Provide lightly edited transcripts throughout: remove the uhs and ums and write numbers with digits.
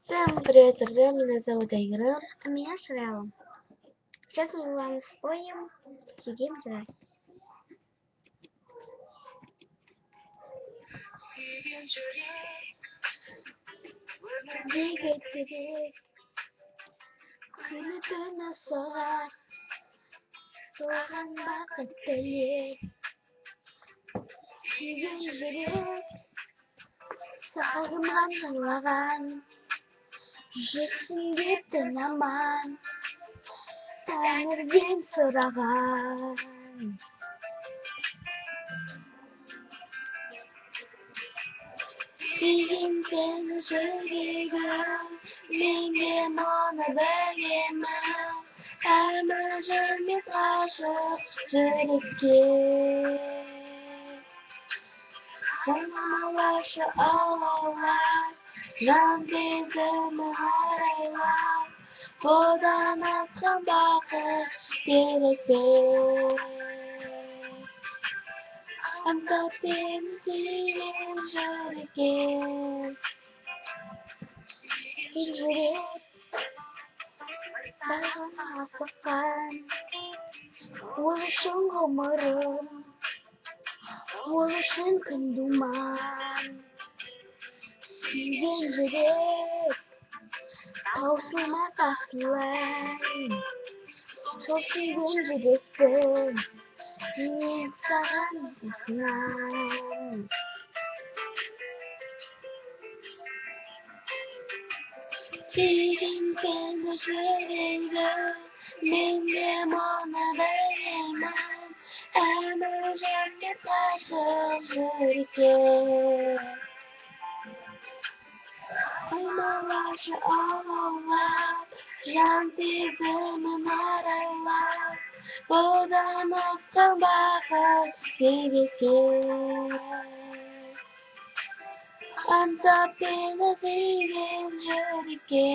Всем привет, друзья, меня зовут Айграм. А меня Шрела. Сейчас мы вам споем «Сидим здрасте». Двигатель, күні-түні соғар, соған бақыттылер. Сүйген жүрек, сағынған жылаған, жүрсін деп түн аман, тәңірден сұраған. Сүйген сені жүрегім, мен де мұны білемін. Әмір жүрмес ғашық жүрекке. Жанымалашы алаулап, жан сезімі арайлап, бұдан артқан бақыт керек пе? Аңсап сені сүйген жүрекке. Сүйген жүрек саған асыққан, ол үшін ғұмырым, ол үшін күн думан. Сүйген жүрек таусылмас асыл ән, сол сүйген жүректің мен саған исінем. Сүйген сені жүрегім, мен де мұны білемін. Әмір жүрмес ғашық жүрекке. Аймалашы алаулап, жан сезімін арайлап, бұдан артқан бақыт керек пе? Аңсап сені сүйген жүрекке.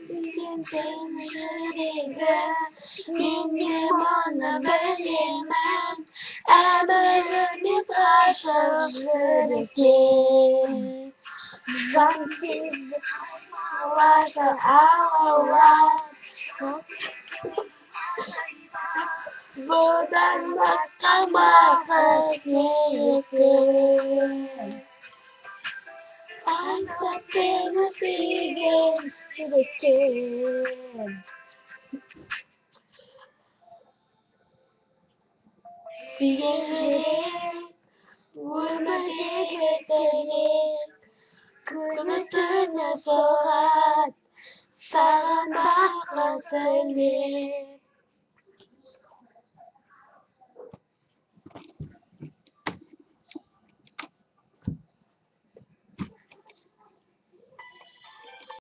Сүйген сені жүрегім, мен де мұны білемін. Әмір жүрмес ғашық жүрекке. Жан сезімі алаулап, бұдан артқан бақыт керек пе? Аңсап сені сүйген жүрекке. Сүйген жүрек өмірдегі тілек, күні-түні соғады, саған бақыт тілеп.